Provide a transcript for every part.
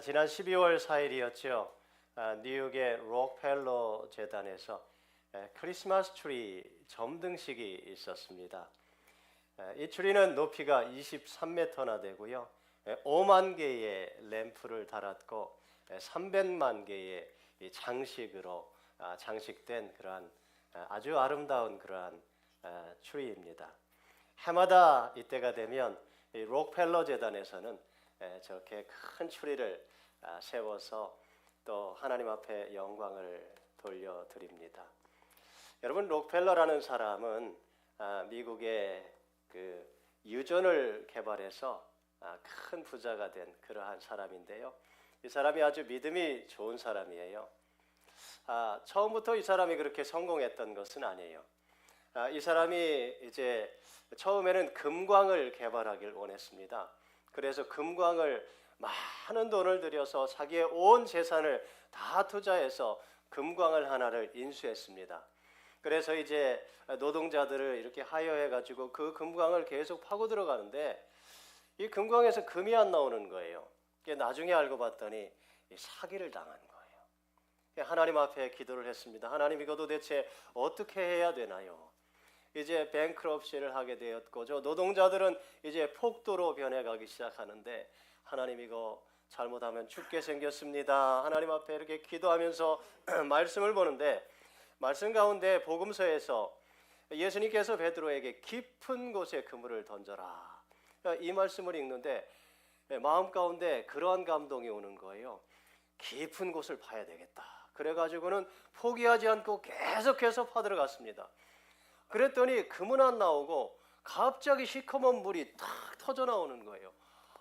지난 12월 4일이었죠. 뉴욕의 록펠러 재단에서 크리스마스 트리 점등식이 있었습니다. 이 트리는 높이가 23m나 되고요. 5만 개의 램프를 달았고 300만 개의 장식으로 장식된 그러한 아주 아름다운 그러한 트리입니다. 해마다 이때가 되면 이 록펠러 재단에서는 저렇게 큰 트리를 세워서 또 하나님 앞에 영광을 돌려드립니다. 여러분, 록펠러라는 사람은 미국의 그 유전을 개발해서 큰 부자가 된 그러한 사람인데요. 이 사람이 아주 믿음이 좋은 사람이에요. 처음부터 이 사람이 그렇게 성공했던 것은 아니에요. 이 사람이 이제 처음에는 금광을 개발하길 원했습니다. 그래서 금광을 많은 돈을 들여서 자기의 온 재산을 다 투자해서 금광을 하나를 인수했습니다. 그래서 이제 노동자들을 이렇게 하여해 가지고 그 금광을 계속 파고 들어가는데 이 금광에서 금이 안 나오는 거예요. 나중에 알고 봤더니 사기를 당한 거예요. 하나님 앞에 기도를 했습니다. 하나님, 이거 도대체 어떻게 해야 되나요? 이제 뱅크럽시를 하게 되었고 저 노동자들은 이제 폭도로 변해가기 시작하는데 하나님, 이거 잘못하면 죽게 생겼습니다. 하나님 앞에 이렇게 기도하면서 말씀을 보는데 말씀 가운데 복음서에서 예수님께서 베드로에게 깊은 곳에 그물을 던져라, 이 말씀을 읽는데 마음 가운데 그러한 감동이 오는 거예요. 깊은 곳을 파야 되겠다. 그래가지고는 포기하지 않고 계속해서 파들어갔습니다. 그랬더니 금은 안 나오고 갑자기 시커먼 물이 탁 터져 나오는 거예요.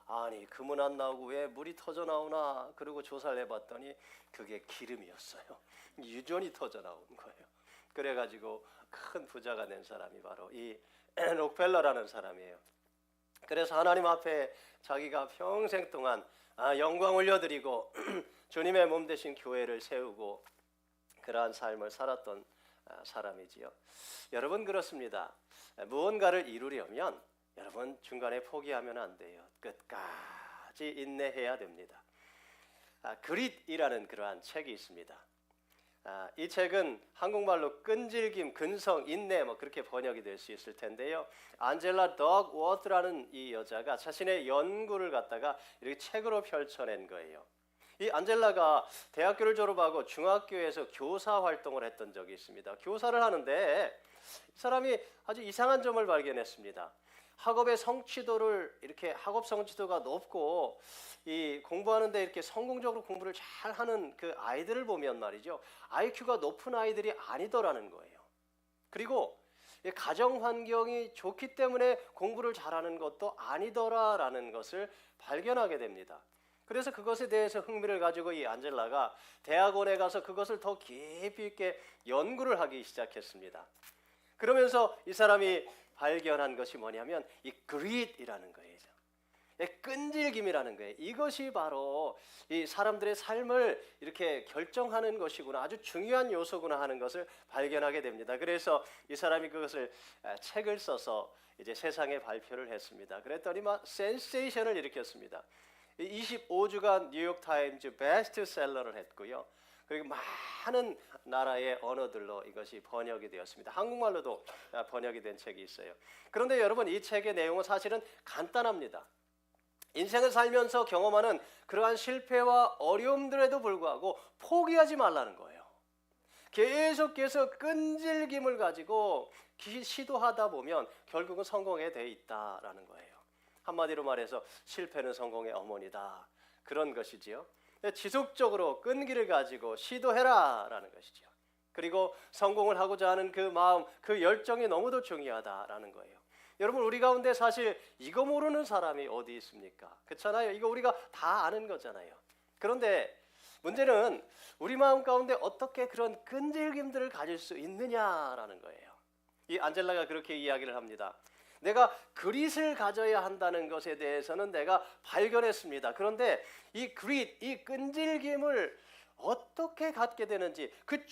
아니, 금은 안 나오고 왜 물이 터져 나오나? 그리고 조사를 해봤더니 그게 기름이었어요. 유전이 터져 나온 거예요. 그래가지고 큰 부자가 된 사람이 바로 이 록펠러라는 사람이에요. 그래서 하나님 앞에 자기가 평생 동안 영광 올려드리고 주님의 몸 되신 교회를 세우고 그러한 삶을 살았던 사람이지요. 여러분, 그렇습니다. 무언가를 이루려면 여러분 중간에 포기하면 안 돼요. 끝까지 인내해야 됩니다. 그릿이라는 그러한 책이 있습니다. 이 책은 한국말로 끈질김, 근성, 인내 그렇게 번역이 될 수 있을 텐데요. 안젤라 덕 워트라는 이 여자가 자신의 연구를 갖다가 이렇게 책으로 펼쳐낸 거예요. 이 안젤라가 대학교를 졸업하고 중학교에서 교사 활동을 했던 적이 있습니다. 교사를 하는데 이 사람이 아주 이상한 점을 발견했습니다. 학업의 성취도를 이렇게 학업 성취도가 높고 이 공부하는데 이렇게 성공적으로 공부를 잘 하는 그 아이들을 보면 말이죠, IQ가 높은 아이들이 아니더라는 거예요. 그리고 가정 환경이 좋기 때문에 공부를 잘하는 것도 아니더라라는 것을 발견하게 됩니다. 그래서 그것에 대해서 흥미를 가지고 이 안젤라가 대학원에 가서 그것을 더 깊이 있게 연구를 하기 시작했습니다. 그러면서 이 사람이 발견한 것이 뭐냐면 이 그릿이라는 거예요. 끈질김이라는 거예요. 이것이 바로 이 사람들의 삶을 이렇게 결정하는 것이구나, 아주 중요한 요소구나 하는 것을 발견하게 됩니다. 그래서 이 사람이 그것을 책을 써서 이제 세상에 발표를 했습니다. 그랬더니 막 센세이션을 일으켰습니다. 25주간 뉴욕타임즈 베스트셀러를 했고요. 그리고 많은 나라의 언어들로 이것이 번역이 되었습니다. 한국말로도 번역이 된 책이 있어요. 그런데 여러분, 이 책의 내용은 사실은 간단합니다. 인생을 살면서 경험하는 그러한 실패와 어려움들에도 불구하고 포기하지 말라는 거예요. 계속해서 끈질김을 가지고 시도하다 보면 결국은 성공에 돼 있다라는 거예요. 한마디로 말해서 실패는 성공의 어머니다, 그런 것이지요. 지속적으로 끈기를 가지고 시도해라라는 것이죠. 그리고 성공을 하고자 하는 그 마음, 그 열정이 너무도 중요하다라는 거예요. 여러분, 우리 가운데 사실 이거 모르는 사람이 어디 있습니까? 그렇잖아요. 이거 우리가 다 아는 거잖아요. 그런데 문제는 우리 마음 가운데 어떻게 그런 끈질김들을 가질 수 있느냐라는 거예요. 이 안젤라가 그렇게 이야기를 합니다. 내가 그릿을 가져야 한다는 것에 대해서는 내가 발견했습니다. 그런데 이 그릿, 이 끈질김을 어떻게 갖게 되는지, 그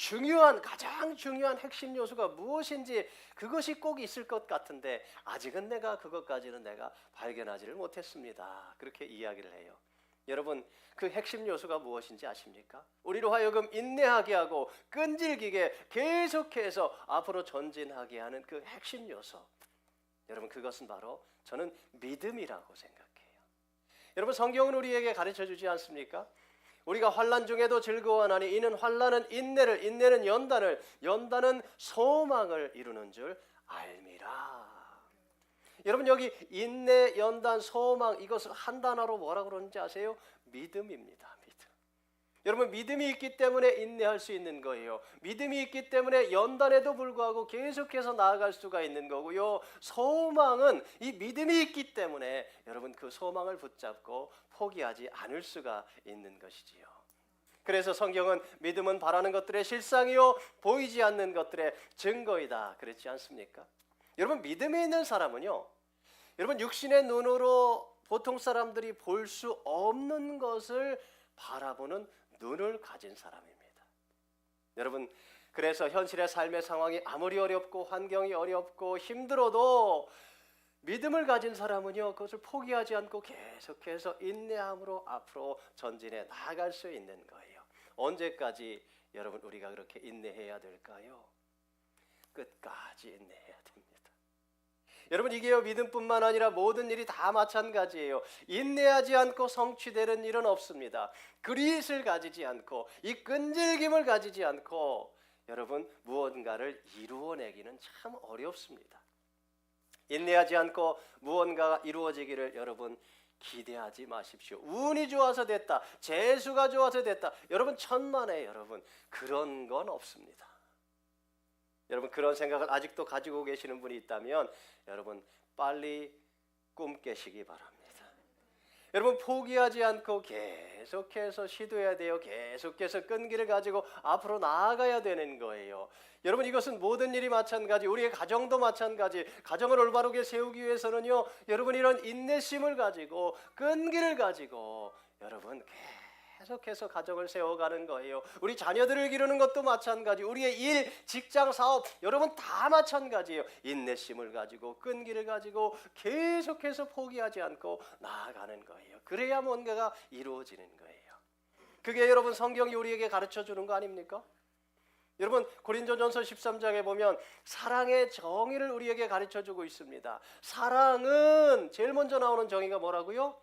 가장 중요한 핵심 요소가 무엇인지 그것이 꼭 있을 것 같은데 아직은 내가 그것까지는 내가 발견하지를 못했습니다. 그렇게 이야기를 해요. 여러분, 그 핵심 요소가 무엇인지 아십니까? 우리로 하여금 인내하게 하고 끈질기게 계속해서 앞으로 전진하게 하는 그 핵심 요소, 여러분, 그것은 바로 저는 믿음이라고 생각해요. 여러분, 성경은 우리에게 가르쳐주지 않습니까? 우리가 환난 중에도 즐거워하나니 이는 환난은 인내를, 인내는 연단을, 연단은 소망을 이루는 줄 알미라. 여러분, 여기 인내, 연단, 소망, 이것을 한 단어로 뭐라고 그러는지 아세요? 믿음입니다. 믿음. 여러분, 믿음이 있기 때문에 인내할 수 있는 거예요. 믿음이 있기 때문에 연단에도 불구하고 계속해서 나아갈 수가 있는 거고요. 소망은 이 믿음이 있기 때문에 여러분, 그 소망을 붙잡고 포기하지 않을 수가 있는 것이지요. 그래서 성경은 믿음은 바라는 것들의 실상이요 보이지 않는 것들의 증거이다, 그랬지 않습니까? 여러분, 믿음이 있는 사람은요, 여러분, 육신의 눈으로 보통 사람들이 볼 수 없는 것을 바라보는 눈을 가진 사람입니다. 여러분, 그래서 현실의 삶의 상황이 아무리 어렵고 환경이 어렵고 힘들어도 믿음을 가진 사람은요, 그것을 포기하지 않고 계속해서 인내함으로 앞으로 전진해 나아갈 수 있는 거예요. 언제까지 여러분 우리가 그렇게 인내해야 될까요? 끝까지 인내해야 됩니다. 여러분, 이게요, 믿음뿐만 아니라 모든 일이 다 마찬가지예요. 인내하지 않고 성취되는 일은 없습니다. 그릿을 가지지 않고 이 끈질김을 가지지 않고 여러분 무언가를 이루어내기는 참 어렵습니다. 인내하지 않고 무언가가 이루어지기를 여러분 기대하지 마십시오. 운이 좋아서 됐다, 재수가 좋아서 됐다, 여러분 천만에 여러분 그런 건 없습니다. 여러분, 그런 생각을 아직도 가지고 계시는 분이 있다면 여러분 빨리 꿈 깨시기 바랍니다. 여러분, 포기하지 않고 계속해서 시도해야 돼요. 계속해서 끈기를 가지고 앞으로 나아가야 되는 거예요. 여러분, 이것은 모든 일이 마찬가지, 우리의 가정도 마찬가지. 가정을 올바르게 세우기 위해서는요, 여러분 이런 인내심을 가지고 끈기를 가지고 여러분 계속해서 가정을 세워가는 거예요. 우리 자녀들을 기르는 것도 마찬가지, 우리의 일, 직장, 사업, 여러분 다 마찬가지예요. 인내심을 가지고 끈기를 가지고 계속해서 포기하지 않고 나아가는 거예요. 그래야 뭔가가 이루어지는 거예요. 그게 여러분 성경이 우리에게 가르쳐주는 거 아닙니까? 여러분, 고린도전서 13장에 보면 사랑의 정의를 우리에게 가르쳐주고 있습니다. 사랑은 제일 먼저 나오는 정의가 뭐라고요?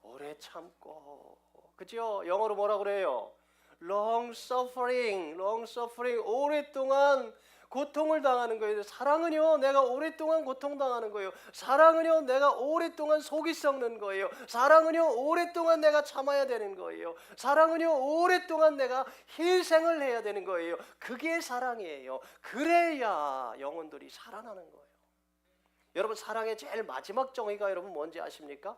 오래 참고, 그죠? 영어로 뭐라 그래요? long suffering, 오랫동안 고통을 당하는 거예요. 사랑은요, 내가 오랫동안 고통당하는 거예요. 사랑은요, 내가 오랫동안 속이 썩는 거예요. 사랑은요, 오랫동안 내가 참아야 되는 거예요. 사랑은요, 오랫동안 내가 희생을 해야 되는 거예요. 그게 사랑이에요. 그래야 영혼들이 살아나는 거예요. 여러분, 사랑의 제일 마지막 정의가 여러분 뭔지 아십니까?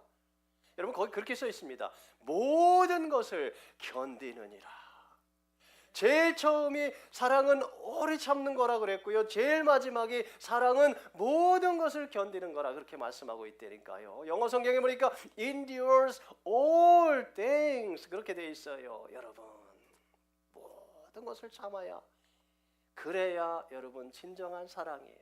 여러분, 거기 그렇게 써 있습니다. 모든 것을 견디느니라. 제일 처음이 사랑은 오래 참는 거라 그랬고요, 제일 마지막이 사랑은 모든 것을 견디는 거라 그렇게 말씀하고 있다니까요. 영어 성경에 보니까 endures all things 그렇게 돼 있어요. 여러분, 모든 것을 참아야, 그래야 여러분 진정한 사랑이에요.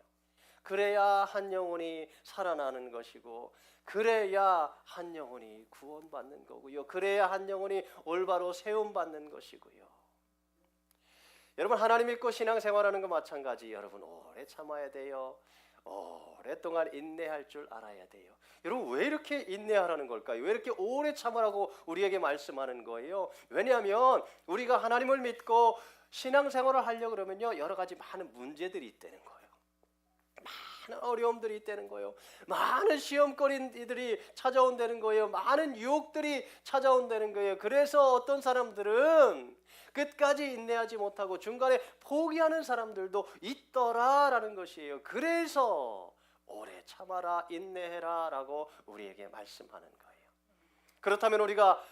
그래야 한 영혼이 살아나는 것이고, 그래야 한 영혼이 구원받는 거고요, 그래야 한 영혼이 올바로 세움받는 것이고요. 여러분, 하나님 믿고 신앙생활하는 거 마찬가지. 여러분, 오래 참아야 돼요. 오랫동안 인내할 줄 알아야 돼요. 여러분, 왜 이렇게 인내하라는 걸까요? 왜 이렇게 오래 참으라고 우리에게 말씀하는 거예요? 왜냐하면 우리가 하나님을 믿고 신앙생활을 하려고 그러면요, 여러 가지 많은 문제들이 있다는 거예요. 많은 어려움들이 있다는 거예요. 많은 시험거리들이 찾아온다는 거예요. 많은 유혹들이 찾아온다는 거예요. 그래서 어떤 사람들은 끝까지 인내하지 못하고 중간에 포기하는 사람들도 있더라라는 것이에요. 그래서 오래 참아라, 인내해라 라고 우리에게 말씀하는 거예요. 그렇다면 우리가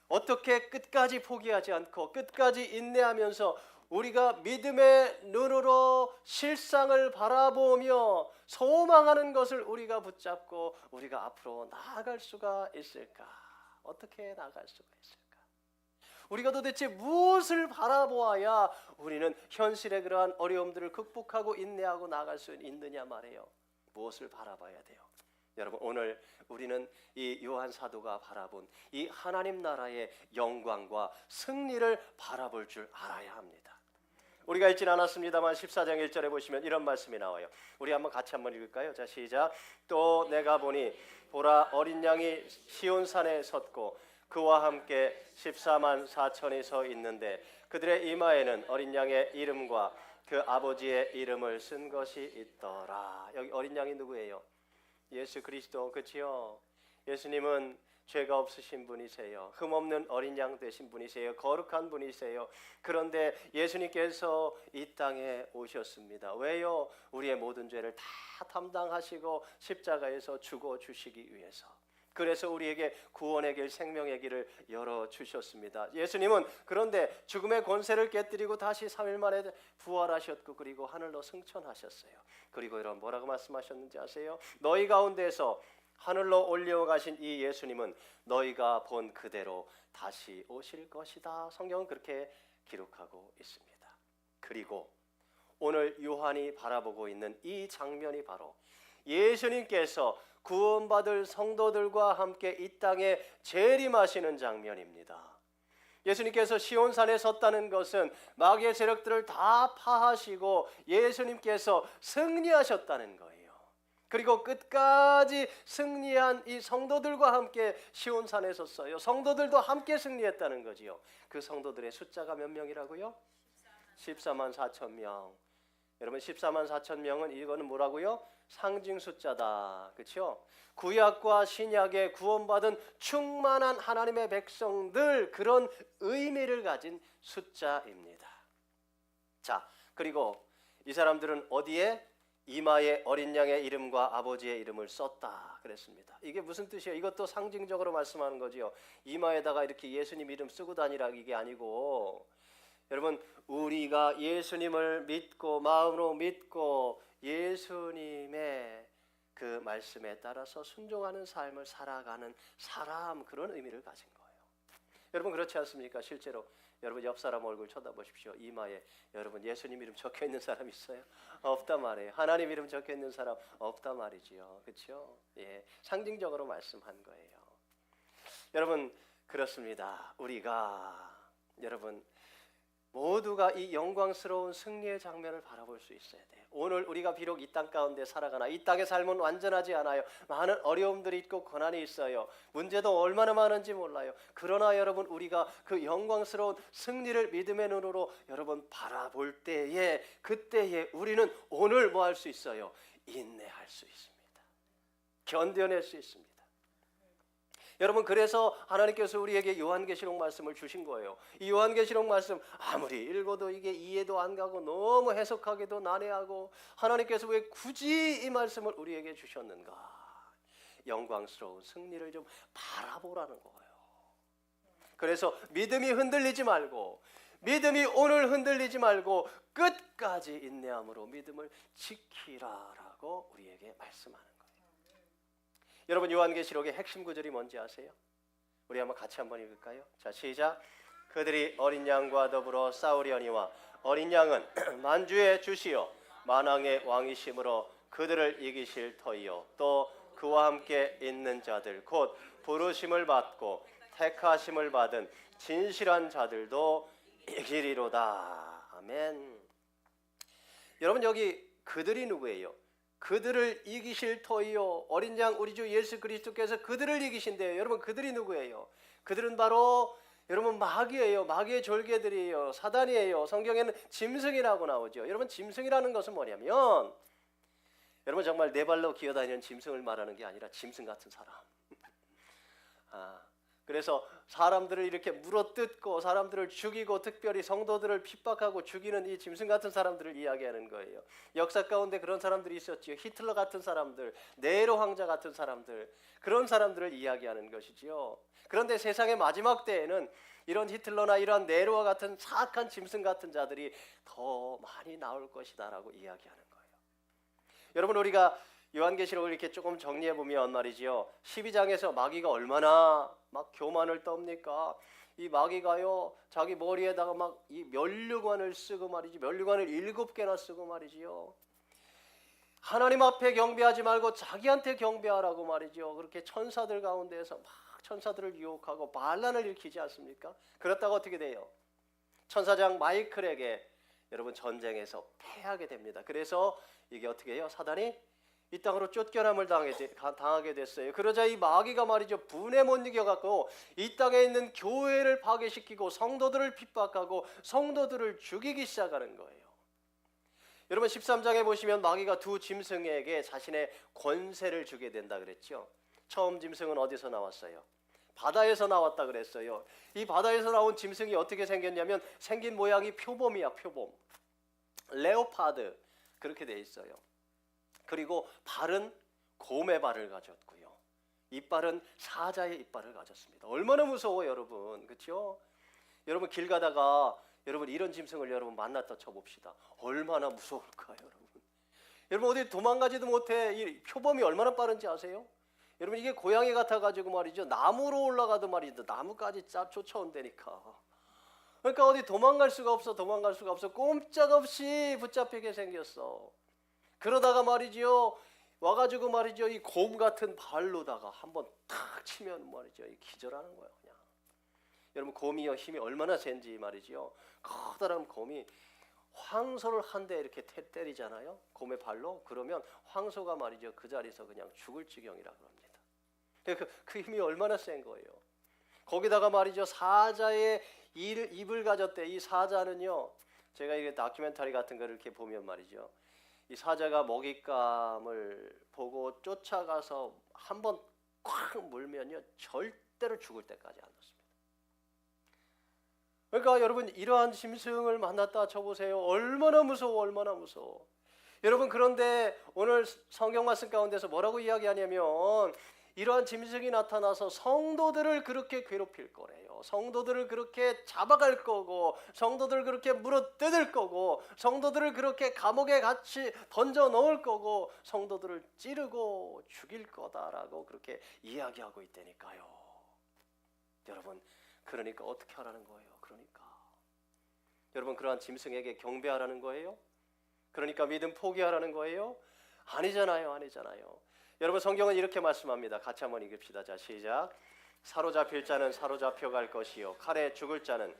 어떻게 끝까지 포기하지 않고 끝까지 인내하면서 우리가 믿음의 눈으로 실상을 바라보며 소망하는 것을 우리가 붙잡고 우리가 앞으로 나아갈 수가 있을까? 어떻게 나아갈 수가 있을까? 우리가 도대체 무엇을 바라보아야 우리는 현실의 그러한 어려움들을 극복하고 인내하고 나아갈 수 있느냐 말이에요. 무엇을 바라봐야 돼요? 여러분, 오늘 우리는 이 요한 사도가 바라본 이 하나님 나라의 영광과 승리를 바라볼 줄 알아야 합니다. 우리가 읽진 않았습니다만 14장 1절에 보시면 이런 말씀이 나와요. 우리 같이 한번 읽을까요? 자, 시작. 또 내가 보니 보라, 어린 양이 시온산에 섰고 그와 함께 14만 4천이 서 있는데 그들의 이마에는 어린 양의 이름과 그 아버지의 이름을 쓴 것이 있더라. 여기 어린 양이 누구예요? 예수 그리스도, 그렇지요? 예수님은 죄가 없으신 분이세요. 흠없는 어린 양 되신 분이세요. 거룩한 분이세요. 그런데 예수님께서 이 땅에 오셨습니다. 왜요? 우리의 모든 죄를 다 담당하시고 십자가에서 죽어 주시기 위해서. 그래서 우리에게 구원의 길, 생명의 길을 열어주셨습니다. 예수님은 그런데 죽음의 권세를 깨뜨리고 다시 3일 만에 부활하셨고 그리고 하늘로 승천하셨어요. 그리고 이런 뭐라고 말씀하셨는지 아세요? 너희 가운데서 하늘로 올려가신 이 예수님은 너희가 본 그대로 다시 오실 것이다. 성경은 그렇게 기록하고 있습니다. 그리고 오늘 요한이 바라보고 있는 이 장면이 바로 예수님께서 구원받을 성도들과 함께 이 땅에 재림하시는 장면입니다. 예수님께서 시온산에 섰다는 것은 마귀의 세력들을 다 파하시고 예수님께서 승리하셨다는 거예요. 그리고 끝까지 승리한 이 성도들과 함께 시온산에 섰어요. 성도들도 함께 승리했다는 거지요. 그 성도들의 숫자가 몇 명이라고요? 14만 4천 명. 여러분, 14만 4천 명은 이거는 뭐라고요? 상징 숫자다. 그렇죠? 구약과 신약에 구원받은 충만한 하나님의 백성들, 그런 의미를 가진 숫자입니다. 자, 그리고 이 사람들은 어디에? 이마에 어린 양의 이름과 아버지의 이름을 썼다 그랬습니다. 이게 무슨 뜻이에요? 이것도 상징적으로 말씀하는 거지요. 이마에다가 이렇게 예수님 이름 쓰고 다니라 이게 아니고, 여러분, 우리가 예수님을 믿고 마음으로 믿고 예수님의 그 말씀에 따라서 순종하는 삶을 살아가는 사람, 그런 의미를 가진 거예요. 여러분, 그렇지 않습니까? 실제로 여러분 옆 사람 얼굴 쳐다보십시오. 이마에 여러분 예수님 이름 적혀 있는 사람 있어요? 없단 말이에요. 하나님 이름 적혀 있는 사람 없단 말이지요. 그렇죠? 예, 상징적으로 말씀한 거예요. 여러분, 그렇습니다. 우리가 여러분 모두가 이 영광스러운 승리의 장면을 바라볼 수 있어야 돼요. 오늘 우리가 비록 이 땅 가운데 살아가나 이 땅의 삶은 완전하지 않아요. 많은 어려움들이 있고 고난이 있어요. 문제도 얼마나 많은지 몰라요. 그러나 여러분, 우리가 그 영광스러운 승리를 믿음의 눈으로 여러분 바라볼 때에, 그때에 우리는 오늘 뭐 할 수 있어요? 인내할 수 있습니다. 견뎌낼 수 있습니다. 여러분, 그래서 하나님께서 우리에게 요한계시록 말씀을 주신 거예요. 이 요한계시록 말씀 아무리 읽어도 이게 이해도 안 가고 너무 해석하기도 난해하고, 하나님께서 왜 굳이 이 말씀을 우리에게 주셨는가? 영광스러운 승리를 좀 바라보라는 거예요. 그래서 믿음이 흔들리지 말고, 믿음이 오늘 흔들리지 말고 끝까지 인내함으로 믿음을 지키라라고 우리에게 말씀하는 거예요. 여러분, 요한계시록의 핵심 구절이 뭔지 아세요? 우리 한번 같이 한번 읽을까요? 자, 시작. 그들이 어린 양과 더불어 싸우려니와 어린 양은 만주의 주시요 만왕의 왕이심으로 그들을 이기실 터이요 또 그와 함께 있는 자들 곧 부르심을 받고 택하심을 받은 진실한 자들도 이기리로다. 아멘. 여러분, 여기 그들이 누구예요? 그들을 이기실 터이요. 어린 양 우리 주 예수 그리스도께서 그들을 이기신대요. 여러분, 그들이 누구예요? 그들은 바로 여러분 마귀예요. 마귀의 졸개들이에요. 사단이에요. 성경에는 짐승이라고 나오죠. 여러분, 짐승이라는 것은 뭐냐면, 여러분 정말 네 발로 기어다니는 짐승을 말하는 게 아니라 짐승 같은 사람. 그래서 사람들을 이렇게 물어뜯고 사람들을 죽이고 특별히 성도들을 핍박하고 죽이는 이 짐승 같은 사람들을 이야기하는 거예요. 역사 가운데 그런 사람들이 있었지요. 히틀러 같은 사람들, 네로 황제 같은 사람들, 그런 사람들을 이야기하는 것이지요. 그런데 세상의 마지막 때에는 이런 히틀러나 이런 네로와 같은 사악한 짐승 같은 자들이 더 많이 나올 것이다라고 이야기하는 거예요. 여러분, 우리가 요한계시록을 이렇게 조금 정리해 보면 말이지요, 12장에서 마귀가 얼마나 막 교만을 떱니까? 이 마귀가요, 자기 머리에다가 막 이 면류관을 쓰고 말이지, 면류관을 7개나 쓰고 말이지요. 하나님 앞에 경배하지 말고 자기한테 경배하라고 말이죠. 그렇게 천사들 가운데에서 막 천사들을 유혹하고 반란을 일으키지 않습니까? 그렇다고 어떻게 돼요? 천사장 마이클에게 여러분 전쟁에서 패하게 됩니다. 그래서 이게 어떻게 해요? 사단이 이 땅으로 쫓겨남을 당하게 됐어요. 그러자 이 마귀가 말이죠, 분에 못 이겨갖고 이 땅에 있는 교회를 파괴시키고 성도들을 핍박하고 성도들을 죽이기 시작하는 거예요. 여러분 13장에 보시면 마귀가 두 짐승에게 자신의 권세를 주게 된다 그랬죠. 처음 짐승은 어디서 나왔어요? 바다에서 나왔다 그랬어요. 이 바다에서 나온 짐승이 어떻게 생겼냐면 생긴 모양이 표범이야, 표범. 레오파드 그렇게 돼 있어요. 그리고 발은 곰의 발을 가졌고요. 이빨은 사자의 이빨을 가졌습니다. 얼마나 무서워 여러분, 그렇죠? 여러분 길 가다가 여러분 이런 짐승을 여러분 만났다 쳐봅시다. 얼마나 무서울까요, 여러분? 여러분 어디 도망가지도 못해. 이 표범이 얼마나 빠른지 아세요? 여러분 이게 고양이 같아가지고 말이죠. 나무로 올라가도 말이죠. 나무까지 쫓아온다니까. 그러니까 어디 도망갈 수가 없어. 꼼짝없이 붙잡히게 생겼어. 그러다가 말이죠. 와가지고 말이죠. 이 곰 같은 발로다가 한번 탁 치면 말이죠. 이 기절하는 거예요, 그냥. 여러분 곰이요 힘이 얼마나 센지 말이죠. 커다란 곰이 황소를 한 대 이렇게 때리잖아요. 곰의 발로. 그러면 황소가 말이죠. 그 자리에서 그냥 죽을 지경이라고 합니다. 그 힘이 얼마나 센 거예요. 거기다가 말이죠. 사자의 입을 가졌대. 이 사자는요. 제가 이게 다큐멘터리 같은 거 이렇게 보면 말이죠. 이 사자가 먹잇감을 보고 쫓아가서 한번 콱 물면요. 절대로 죽을 때까지 안 놓습니다. 그러니까 여러분 이러한 짐승을 만났다 쳐보세요. 얼마나 무서워. 여러분 그런데 오늘 성경 말씀 가운데서 뭐라고 이야기하냐면 이러한 짐승이 나타나서 성도들을 그렇게 괴롭힐 거래요. 성도들을 그렇게 잡아갈 거고 성도들을 그렇게 물어뜯을 거고 성도들을 그렇게 감옥에 같이 던져 넣을 거고 성도들을 찌르고 죽일 거다라고 그렇게 이야기하고 있다니까요. 여러분 그러니까 어떻게 하라는 거예요? 그러니까 여러분 그러한 짐승에게 경배하라는 거예요? 그러니까 믿음 포기하라는 거예요? 아니잖아요. 여러분 성경은 이렇게 말씀합니다. 같이 한번 읽읍시다. 자 시작. 사로잡힐 자는 사로잡혀 갈 것이요 칼에 죽을 자는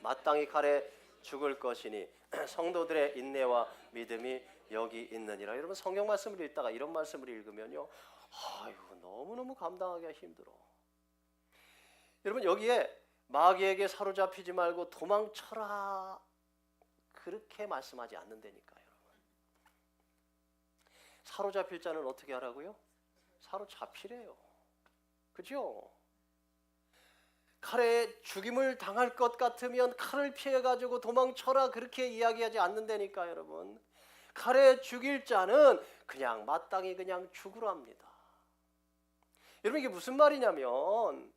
마땅히 칼에 죽을 것이니 성도들의 인내와 믿음이 여기 있느니라. 여러분 성경 말씀을 읽다가 이런 말씀을 읽으면요, 아유 너무너무 감당하기가 힘들어. 여러분 여기에 마귀에게 사로잡히지 말고 도망쳐라 그렇게 말씀하지 않는다니까요. 여러분 사로잡힐 자는 어떻게 하라고요? 사로잡히래요. 그죠? 칼에 죽임을 당할 것 같으면 칼을 피해가지고 도망쳐라 그렇게 이야기하지 않는다니까. 여러분 칼에 죽일 자는 그냥 마땅히 그냥 죽으랍니다. 여러분 이게 무슨 말이냐면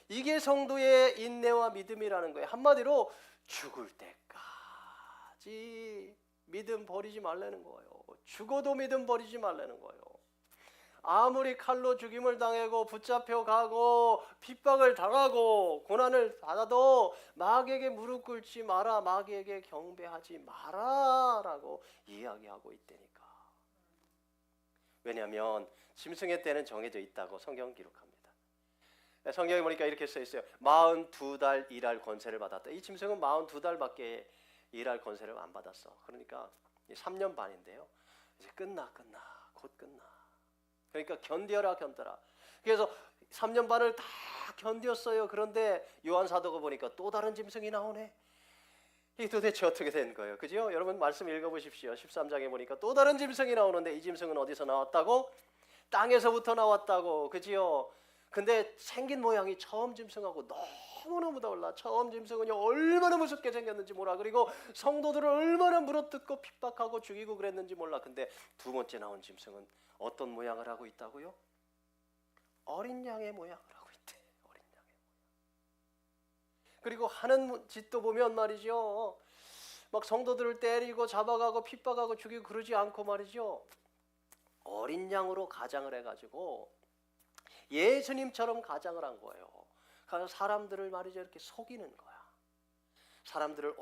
이게 성도의 인내와 믿음이라는 거예요. 한마디로 죽을 때까지 믿음 버리지 말라는 거예요. 죽어도 믿음 버리지 말라는 거예요. 아무리 칼로 죽임을 당하고 붙잡혀 가고 핍박을 당하고 고난을 받아도 마귀에게 무릎 꿇지 마라, 마귀에게 경배하지 마라 라고 이야기하고 있다니까. 왜냐하면 짐승의 때는 정해져 있다고 성경 기록합니다. 성경에 보니까 이렇게 써 있어요. 42달 일할 권세를 받았다. 이 짐승은 42달밖에 일할 권세를 안 받았어. 그러니까 3년 반인데요. 이제 곧 끝나. 그러니까 견뎌라. 그래서 3년 반을 다 견뎠어요. 그런데 요한 사도가 보니까 또 다른 짐승이 나오네. 이게 도대체 어떻게 된 거예요? 그죠? 여러분 말씀 읽어보십시오. 13장에 보니까 또 다른 짐승이 나오는데 이 짐승은 어디서 나왔다고? 땅에서부터 나왔다고. 그지요? 근데 생긴 모양이 처음 짐승하고 너무너무 달라. 처음 짐승은요 얼마나 무섭게 생겼는지 몰라. 그리고 성도들을 얼마나 물어뜯고 핍박하고 죽이고 그랬는지 몰라. 근데 두 번째 나온 짐승은 어떤 모양을 하고 있다고요? 어린 양의 모양을 하고 있대. 어린 양의 모양. 그리고 하는 짓도 보면 말이죠, 막 성도들을 때리고 잡아가고 핍박하고 죽이고 그러지 않고 말이죠, 어린 양으로 가장을 해가지고 예수님처럼 가장을 한 거예요. 그래서 사람들을 말이죠 이렇게 속이는 거야. 사람들을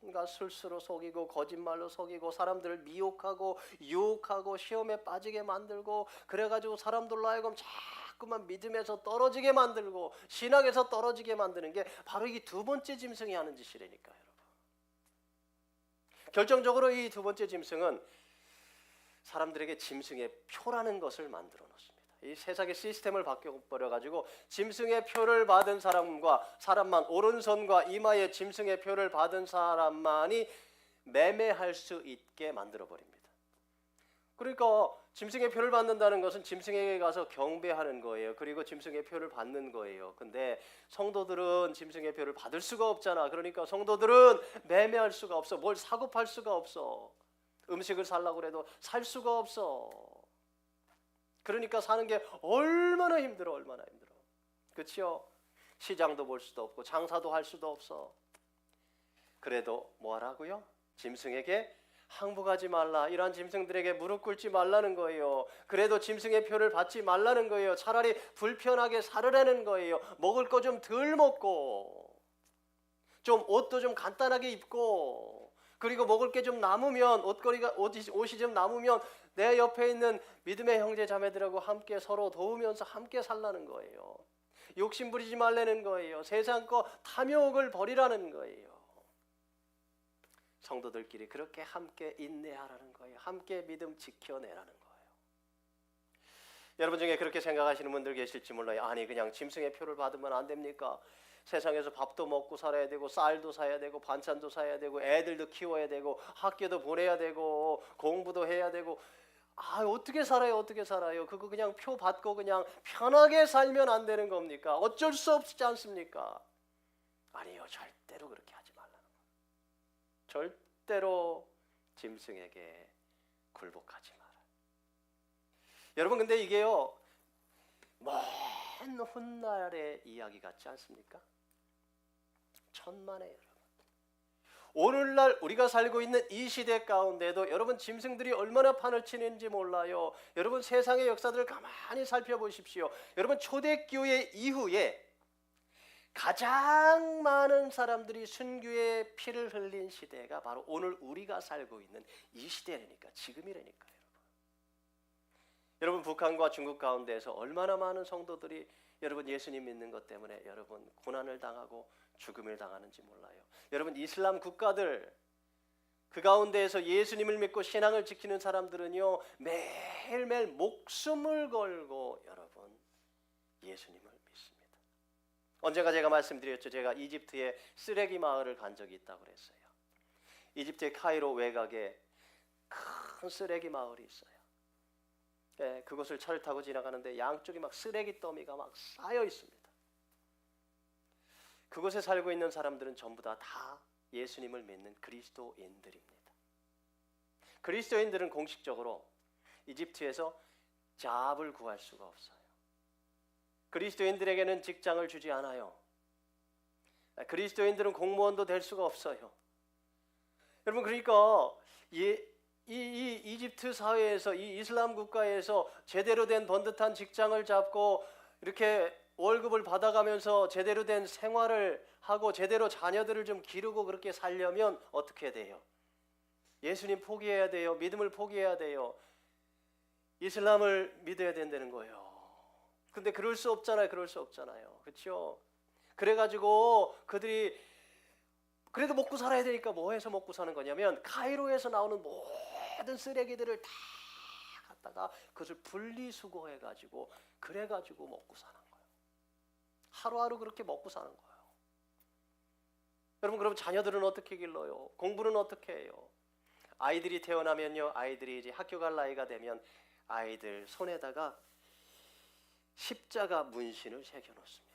온갖 술수로 속이고 거짓말로 속이고 사람들을 미혹하고 유혹하고 시험에 빠지게 만들고 그래가지고 사람들로 하여금 자꾸만 믿음에서 떨어지게 만들고 신앙에서 떨어지게 만드는 게 바로 이 두 번째 짐승이 하는 짓이라니까요. 여러분. 결정적으로 이 두 번째 짐승은 사람들에게 짐승의 표라는 것을 만들어 놓습니다. 이 세상의 시스템을 바꿔버려 가지고 짐승의 표를 받은 사람만 오른손과 이마에 짐승의 표를 받은 사람만이 매매할 수 있게 만들어 버립니다. 그러니까 짐승의 표를 받는다는 것은 짐승에게 가서 경배하는 거예요. 그리고 짐승의 표를 받는 거예요. 근데 성도들은 짐승의 표를 받을 수가 없잖아. 그러니까 성도들은 매매할 수가 없어. 뭘 사고 팔 수가 없어. 음식을 살라고 해도 살 수가 없어. 그러니까 사는 게 얼마나 힘들어. 그렇죠? 시장도 볼 수도 없고 장사도 할 수도 없어. 그래도 뭐 하라고요? 짐승에게 항복하지 말라. 이러한 짐승들에게 무릎 꿇지 말라는 거예요. 그래도 짐승의 표를 받지 말라는 거예요. 차라리 불편하게 살으라는 거예요. 먹을 거 좀 덜 먹고 좀 옷도 좀 간단하게 입고 그리고 먹을 게 좀 남으면 옷이 좀 남으면 내 옆에 있는 믿음의 형제 자매들하고 함께 서로 도우면서 함께 살라는 거예요. 욕심 부리지 말라는 거예요. 세상 거 탐욕을 버리라는 거예요. 성도들끼리 그렇게 함께 인내하라는 거예요. 함께 믿음 지켜내라는 거예요. 여러분 중에 그렇게 생각하시는 분들 계실지 몰라요. 아니 그냥 짐승의 표를 받으면 안 됩니까? 세상에서 밥도 먹고 살아야 되고 쌀도 사야 되고 반찬도 사야 되고 애들도 키워야 되고 학교도 보내야 되고 공부도 해야 되고 어떻게 살아요? 그거 그냥 표 받고 그냥 편하게 살면 안 되는 겁니까? 어쩔 수 없지 않습니까? 아니요. 절대로 그렇게 하지 말라는 거예요. 절대로 짐승에게 굴복하지 마라. 여러분 근데 이게요. 먼 훗날의 이야기 같지 않습니까? 천만에 여러분. 오늘날 우리가 살고 있는 이 시대 가운데도 여러분 짐승들이 얼마나 판을 치는지 몰라요. 여러분 세상의 역사들을 가만히 살펴보십시오. 여러분 초대교회 이후에 가장 많은 사람들이 순교의 피를 흘린 시대가 바로 오늘 우리가 살고 있는 이 시대라니까. 지금이라니까요. 여러분 북한과 중국 가운데에서 얼마나 많은 성도들이 여러분 예수님 믿는 것 때문에 여러분 고난을 당하고 죽음을 당하는지 몰라요. 여러분 이슬람 국가들 그 가운데에서 예수님을 믿고 신앙을 지키는 사람들은요 매일매일 목숨을 걸고 여러분 예수님을 믿습니다. 언젠가 제가 말씀드렸죠. 제가 이집트의 쓰레기 마을을 간 적이 있다고 그랬어요. 이집트의 카이로 외곽에 큰 쓰레기 마을이 있어요. 그곳을 차를 타고 지나가는데 양쪽이 막 쓰레기 더미가 막 쌓여 있습니다. 그곳에 살고 있는 사람들은 전부 다 예수님을 믿는 그리스도인들입니다. 그리스도인들은 공식적으로 이집트에서 잡을 구할 수가 없어요. 그리스도인들에게는 직장을 주지 않아요. 그리스도인들은 공무원도 될 수가 없어요. 여러분 그러니까 이 이집트 사회에서 이 이슬람 국가에서 제대로 된 번듯한 직장을 잡고 이렇게 월급을 받아가면서 제대로 된 생활을 하고 제대로 자녀들을 좀 기르고 그렇게 살려면 어떻게 돼요? 예수님 포기해야 돼요. 믿음을 포기해야 돼요. 이슬람을 믿어야 된다는 거예요. 근데 그럴 수 없잖아요. 그렇죠? 그래가지고 그들이 그래도 먹고 살아야 되니까 뭐 해서 먹고 사는 거냐면 카이로에서 나오는 모든 쓰레기들을 다 갖다가 그것을 분리수거해가지고 그래가지고 먹고 사는 거예요. 하루하루 그렇게 먹고 사는 거예요. 여러분 그럼 자녀들은 어떻게 길러요? 공부는 어떻게 해요? 아이들이 태어나면요, 아이들이 이제 학교 갈 나이가 되면 아이들 손에다가 십자가 문신을 새겨놓습니다.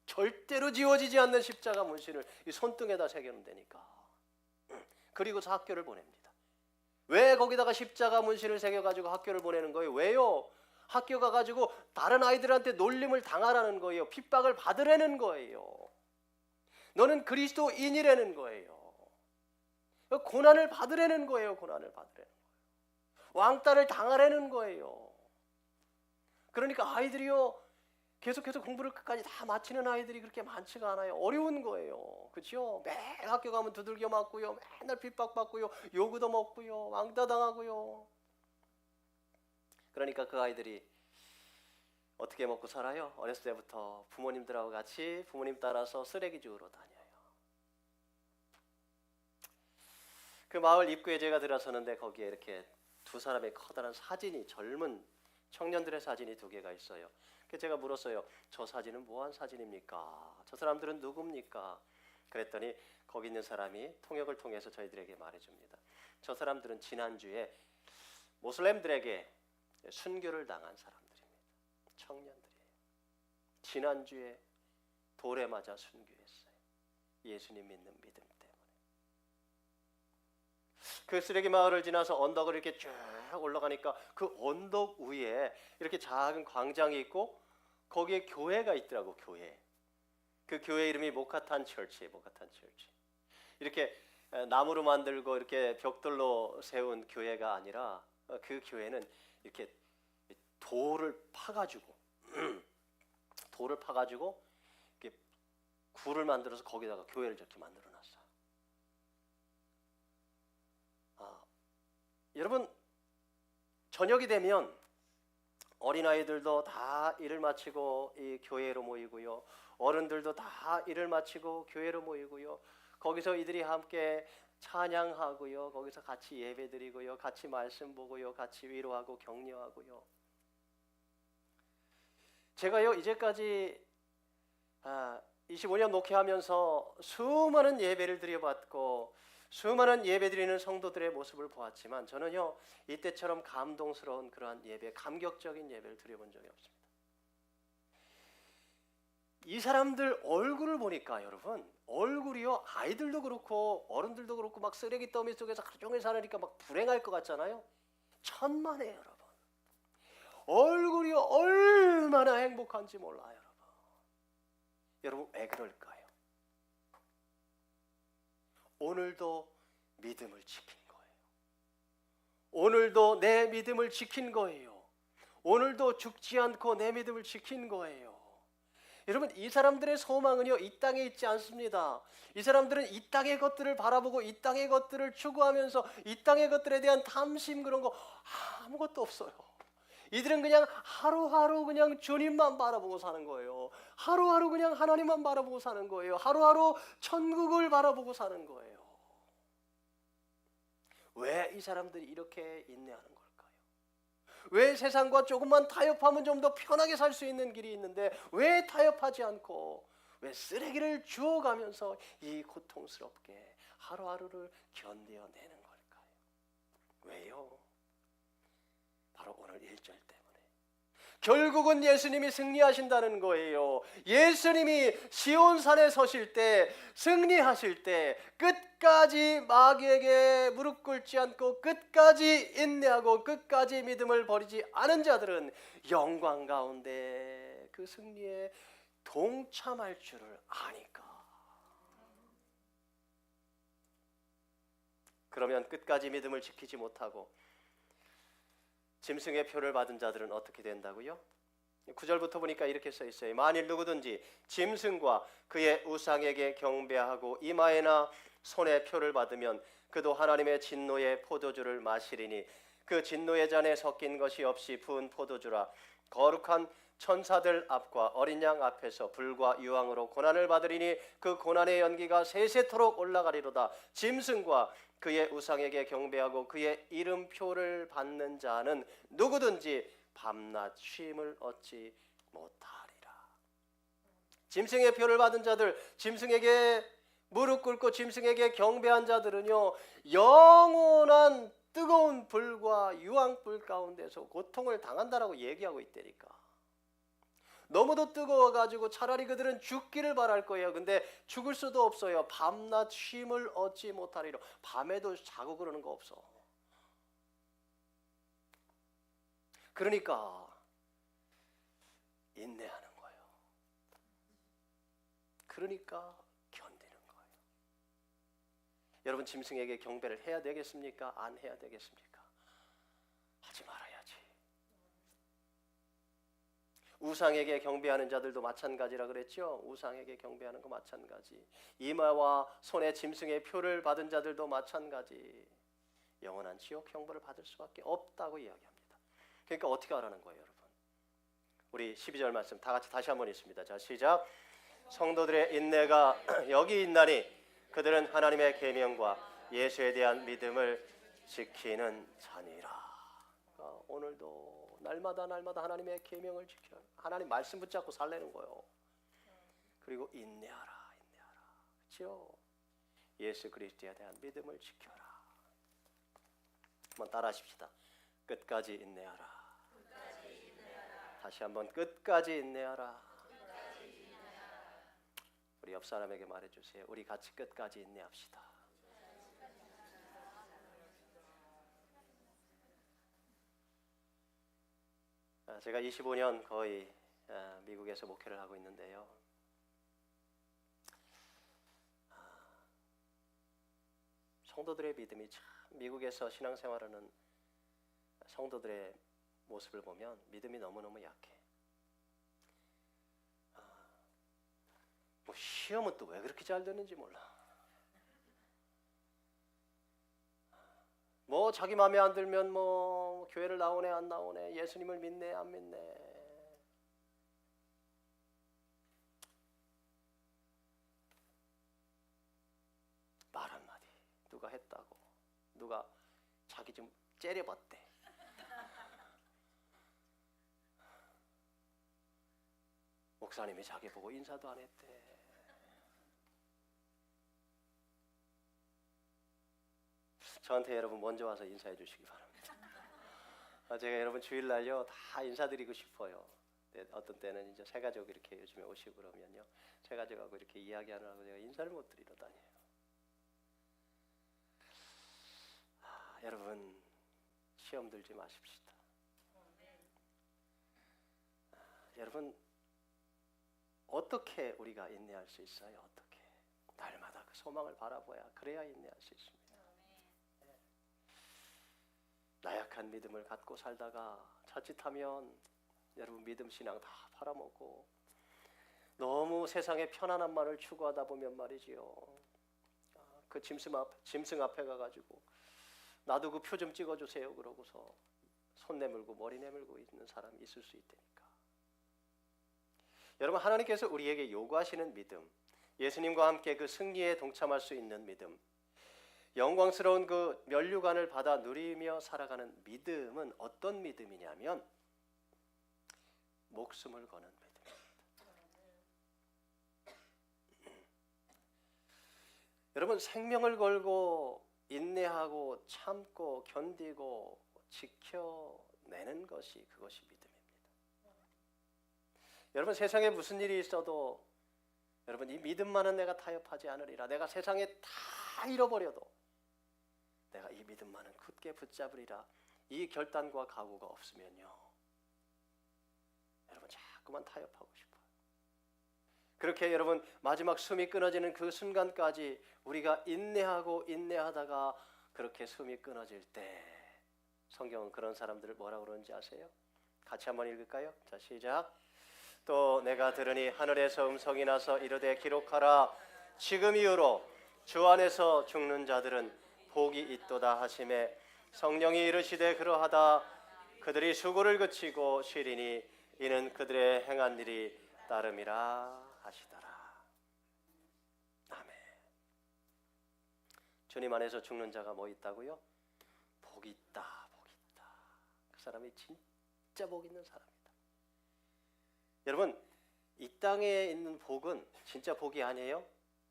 절대로 지워지지 않는 십자가 문신을 이 손등에다 새겨놓는다니까. 그리고서 학교를 보냅니다. 왜 거기다가 십자가 문신을 새겨가지고 학교를 보내는 거예요? 왜요? 학교 가가지고 다른 아이들한테 놀림을 당하라는 거예요. 핍박을 받으라는 거예요. 너는 그리스도인이라는 거예요. 고난을 받으라는 거예요. 왕따를 당하라는 거예요. 그러니까 아이들이요 계속해서 공부를 끝까지 다 마치는 아이들이 그렇게 많지가 않아요. 어려운 거예요. 그렇죠? 매일 학교 가면 두들겨 맞고요. 맨날 핍박받고요. 요구도 먹고요. 왕따 당하고요. 그러니까 그 아이들이 어떻게 먹고 살아요? 어렸을 때부터 부모님들하고 같이 부모님 따라서 쓰레기 주우러 다녀요. 그 마을 입구에 제가 들어서는데 거기에 이렇게 두 사람의 커다란 사진이, 젊은 청년들의 사진이 두 개가 있어요. 그래서 제가 물었어요. 저 사진은 뭐한 사진입니까? 저 사람들은 누굽니까? 그랬더니 거기 있는 사람이 통역을 통해서 저희들에게 말해줍니다. 저 사람들은 지난주에 모슬렘들에게 순교를 당한 사람들입니다. 청년들이에요. 지난주에 돌에 맞아 순교했어요. 예수님 믿는 믿음 때문에. 그 쓰레기 마을을 지나서 언덕을 이렇게 쭉 올라가니까 그 언덕 위에 이렇게 작은 광장이 있고 거기에 교회가 있더라고. 교회. 그 교회 이름이 모카탄 철치예요. 모카탄 철치. 이렇게 나무로 만들고 이렇게 벽돌로 세운 교회가 아니라 그 교회는 이렇게 돌을 파가지고 이렇게 굴을 만들어서 거기다가 교회를 저렇게 만들어놨어요. 여러분, 저녁이 되면 어린아이들도 다 일을 마치고 이 교회로 모이고요. 어른들도 다 일을 마치고 교회로 모이고요. 거기서 이들이 함께 찬양하고요. 거기서 같이 예배드리고요. 같이 말씀 보고요. 같이 위로하고 격려하고요. 제가요 이제까지 25년 목회하면서 수많은 예배를 드려봤고 수많은 예배드리는 성도들의 모습을 보았지만 저는요 이때처럼 감동스러운 그러한 예배, 감격적인 예배를 드려본 적이 없습니다. 이 사람들 얼굴을 보니까 여러분, 얼굴이요 아이들도 그렇고 어른들도 그렇고 막 쓰레기 더미 속에서 하루 종일 사니까 막 불행할 것 같잖아요. 천만에요 여러분. 얼굴이 얼마나 행복한지 몰라요 여러분. 여러분 왜 그럴까요? 오늘도 믿음을 지킨 거예요. 오늘도 내 믿음을 지킨 거예요. 오늘도 죽지 않고 내 믿음을 지킨 거예요. 여러분 이 사람들의 소망은요 이 땅에 있지 않습니다. 이 사람들은 이 땅의 것들을 바라보고 이 땅의 것들을 추구하면서 이 땅의 것들에 대한 탐심 그런 거 아무것도 없어요. 이들은 그냥 하루하루 그냥 주님만 바라보고 사는 거예요. 하루하루 그냥 하나님만 바라보고 사는 거예요. 하루하루 천국을 바라보고 사는 거예요. 왜 이 사람들이 이렇게 인내하는 걸까요? 왜 세상과 조금만 타협하면 좀 더 편하게 살 수 있는 길이 있는데 왜 타협하지 않고 왜 쓰레기를 주워가면서 이 고통스럽게 하루하루를 견뎌내는 걸까요? 왜요? 바로 오늘 1절 때문에. 결국은 예수님이 승리하신다는 거예요. 예수님이 시온산에 서실 때, 승리하실 때 끝까지 마귀에게 무릎 꿇지 않고 끝까지 인내하고 끝까지 믿음을 버리지 않은 자들은 영광 가운데 그 승리에 동참할 줄을 아니까. 그러면 끝까지 믿음을 지키지 못하고 짐승의 표를 받은 자들은 어떻게 된다고요? 9절부터 보니까 이렇게 써 있어요. 만일 누구든지 짐승과 그의 우상에게 경배하고 이마에나 손에 표를 받으면 그도 하나님의 진노의 포도주를 마시리니 그 진노의 잔에 섞인 것이 없이 부은 포도주라. 거룩한 천사들 앞과 어린 양 앞에서 불과 유황으로 고난을 받으리니 그 고난의 연기가 세세토록 올라가리로다. 짐승과 그의 우상에게 경배하고 그의 이름표를 받는 자는 누구든지 밤낮 쉼을 얻지 못하리라. 짐승의 표를 받은 자들, 짐승에게 무릎 꿇고 짐승에게 경배한 자들은요 영원한 뜨거운 불과 유황불 가운데서 고통을 당한다라고 얘기하고 있다니까. 너무도 뜨거워가지고 차라리 그들은 죽기를 바랄 거예요. 근데 죽을 수도 없어요. 밤낮 쉼을 얻지 못하리로. 밤에도 자고 그러는 거 없어. 그러니까 인내하는 거예요. 그러니까 견디는 거예요. 여러분 짐승에게 경배를 해야 되겠습니까? 안 해야 되겠습니까? 하지 말아야지. 우상에게 경배하는 자들도 마찬가지라 그랬죠. 우상에게 경배하는 거 마찬가지. 이마와 손에 짐승의 표를 받은 자들도 마찬가지. 영원한 지옥 형벌을 받을 수밖에 없다고 이야기합니다. 그러니까 어떻게 하라는 거예요, 여러분? 우리 12절 말씀 다 같이 다시 한번 읽습니다. 자, 시작. 성도들의 인내가 여기 있나니 그들은 하나님의 계명과 예수에 대한 믿음을 지키는 자니라. 그러니까 오늘도 날마다 하나님의 계명을 지켜, 하나님 말씀 붙잡고 살라는 거예요. 그리고 인내하라. 그렇죠? 예수 그리스도에 대한 믿음을 지켜라. 한번 따라하십시다. 끝까지 인내하라. 다시 한번 끝까지 인내하라. 우리 옆 사람에게 말해주세요. 우리 같이 끝까지 인내합시다. 제가 25년 거의 미국에서 목회를 하고 있는데요. 성도들의 믿음이 참, 미국에서 신앙생활하는 성도들의 모습을 보면 믿음이 너무너무 약해. 뭐 시험은 또 왜 그렇게 잘 되는지 몰라. 뭐 자기 마음에 안 들면 뭐 교회를 나오네 안 나오네, 예수님을 믿네 안 믿네. 말 한마디 누가 했다고, 누가 자기 좀 째려봤대. 목사님이 자기 보고 인사도 안 했대. 저한테 여러분 먼저 와서 인사해 주시기 바랍니다. 제가 여러분 주일날요 다 인사드리고 싶어요. 어떤 때는 이제 새 가족 이렇게 요즘에 오시고 그러면요, 새 가족하고 이렇게 이야기하느라고 제가 인사를 못 드리러 다녀요. 여러분 시험 들지 마십시다. 여러분 어떻게 우리가 인내할 수 있어요? 어떻게? 날마다 그 소망을 바라봐야, 그래야 인내할 수 있습니다. 나약한 믿음을 갖고 살다가 자칫하면 여러분 믿음 신앙 다 팔아먹고 너무 세상의 편안함만을 추구하다 보면 말이지요, 그 짐승 앞에 가가지고 나도 그 표 좀 찍어주세요 그러고서 손 내밀고 머리 내밀고 있는 사람이 있을 수 있다니까. 여러분 하나님께서 우리에게 요구하시는 믿음, 예수님과 함께 그 승리에 동참할 수 있는 믿음, 영광스러운 그 면류관을 받아 누리며 살아가는 믿음은 어떤 믿음이냐면 목숨을 거는 믿음입니다. 여러분 생명을 걸고 인내하고 참고 견디고 지켜내는 것이, 그것이 믿음입니다. 여러분 세상에 무슨 일이 있어도 여러분 이 믿음만은 내가 타협하지 않으리라. 내가 세상에 다 잃어버려도 내가 이 믿음만은 굳게 붙잡으리라. 이 결단과 각오가 없으면요, 여러분 자꾸만 타협하고 싶어요. 그렇게 여러분 마지막 숨이 끊어지는 그 순간까지 우리가 인내하다가 그렇게 숨이 끊어질 때 성경은 그런 사람들을 뭐라고 그러는지 아세요? 같이 한번 읽을까요? 자, 시작. 또 내가 들으니 하늘에서 음성이 나서 이르되 기록하라. 지금 이후로 주 안에서 죽는 자들은 복이 있도다 하시매 성령이 이르시되 그러하다. 그들이 수고를 그치고 쉬리니 이는 그들의 행한 일이 따름이라 하시더라. 아멘. 주님 안에서 죽는 자가 뭐 있다고요? 복이 있다, 복이 있다. 그 사람이 진짜 복 있는 사람이다. 여러분 이 땅에 있는 복은 진짜 복이 아니에요?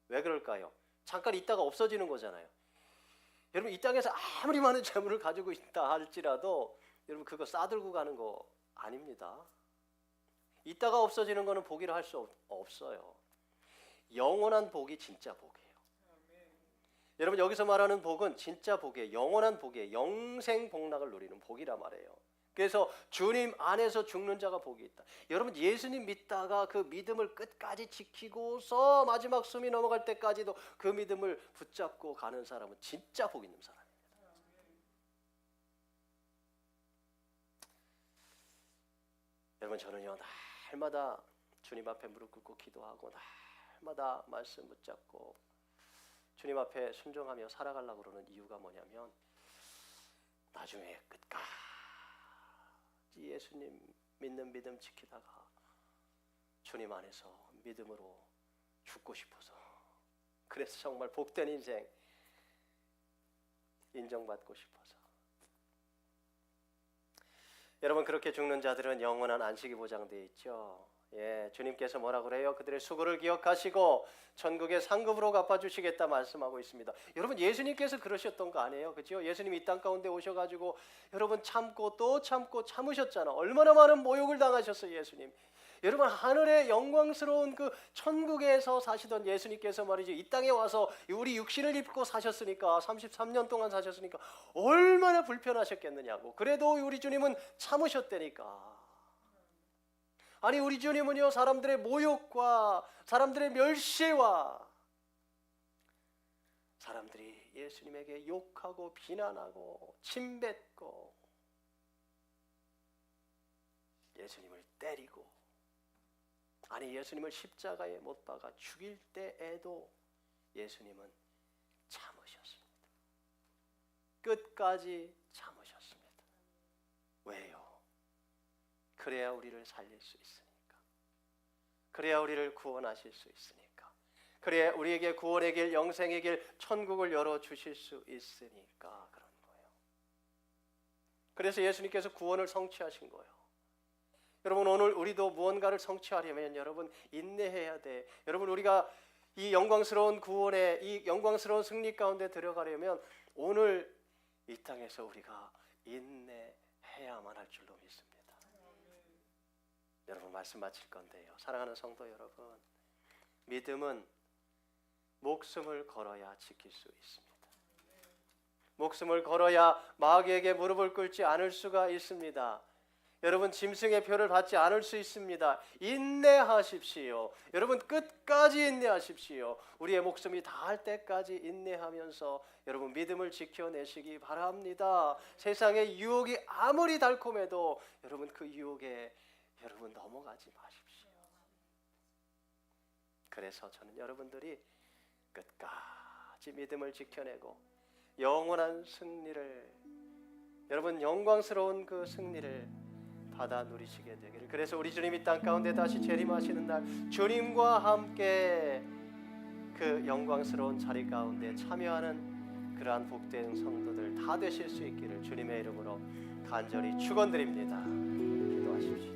왜 그럴까요? 잠깐 있다가 없어지는 거잖아요. 여러분 이 땅에서 아무리 많은 재물을 가지고 있다 할지라도 여러분 그거 싸들고 가는 거 아닙니다. 있다가 없어지는 거는 복이라 할 수 없어요. 영원한 복이 진짜 복이에요. 여러분 여기서 말하는 복은 진짜 복이에요. 영원한 복이에요. 영생 복락을 누리는 복이라 말해요. 그래서 주님 안에서 죽는 자가 복이 있다. 여러분 예수님 믿다가 그 믿음을 끝까지 지키고서 마지막 숨이 넘어갈 때까지도 그 믿음을 붙잡고 가는 사람은 진짜 복 있는 사람입니다. 여러분 저는요 날마다 주님 앞에 무릎 꿇고 기도하고 날마다 말씀 붙잡고 주님 앞에 순종하며 살아가려고 그러는 이유가 뭐냐면 나중에 끝까지 예수님 믿는 믿음 지키다가 주님 안에서 믿음으로 죽고 싶어서, 그래서 정말 복된 인생 인정받고 싶어서. 여러분, 그렇게 죽는 자들은 영원한 안식이 보장되어 있죠. 주님께서 뭐라 그래요? 그들의 수고를 기억하시고 천국의 상급으로 갚아주시겠다 말씀하고 있습니다. 여러분, 예수님께서 그러셨던 거 아니에요? 그죠? 예수님이 이 땅 가운데 오셔가지고 여러분 참고 또 참고 참으셨잖아. 얼마나 많은 모욕을 당하셨어요, 예수님. 여러분, 하늘의 영광스러운 그 천국에서 사시던 예수님께서 말이죠, 이 땅에 와서 우리 육신을 입고 사셨으니까, 33년 동안 사셨으니까 얼마나 불편하셨겠느냐고. 그래도 우리 주님은 참으셨다니까. 아니, 우리 주님은요, 사람들의 모욕과 사람들의 멸시와 사람들이 예수님에게 욕하고 비난하고 침뱉고 예수님을 때리고, 아니 예수님을 십자가에 못 박아 죽일 때에도 예수님은 참으셨습니다. 끝까지 참으셨습니다. 왜요? 그래야 우리를 살릴 수 있으니까. 그래야 우리를 구원하실 수 있으니까. 그래야 우리에게 구원의 길, 영생의 길, 천국을 열어주실 수 있으니까 그런 거예요. 그래서 예수님께서 구원을 성취하신 거예요. 여러분, 오늘 우리도 무언가를 성취하려면 여러분 인내해야 돼. 여러분, 우리가 이 영광스러운 구원의 이 영광스러운 승리 가운데 들어가려면 오늘 이 땅에서 우리가 인내해야만 할 줄로 믿습니다. 여러분, 말씀 마칠 건데요, 사랑하는 성도 여러분, 믿음은 목숨을 걸어야 지킬 수 있습니다. 목숨을 걸어야 마귀에게 무릎을 꿇지 않을 수가 있습니다. 여러분, 짐승의 표를 받지 않을 수 있습니다. 인내하십시오. 여러분, 끝까지 인내하십시오. 우리의 목숨이 다할 때까지 인내하면서 여러분 믿음을 지켜내시기 바랍니다. 세상의 유혹이 아무리 달콤해도 여러분 그 유혹에 여러분 넘어가지 마십시오. 그래서 저는 여러분들이 끝까지 믿음을 지켜내고 영원한 승리를, 여러분 영광스러운 그 승리를 받아 누리시게 되기를. 그래서 우리 주님이 땅 가운데 다시 재림하시는 날 주님과 함께 그 영광스러운 자리 가운데 참여하는 그러한 복된 성도들 다 되실 수 있기를 주님의 이름으로 간절히 축원드립니다. 기도하십시오.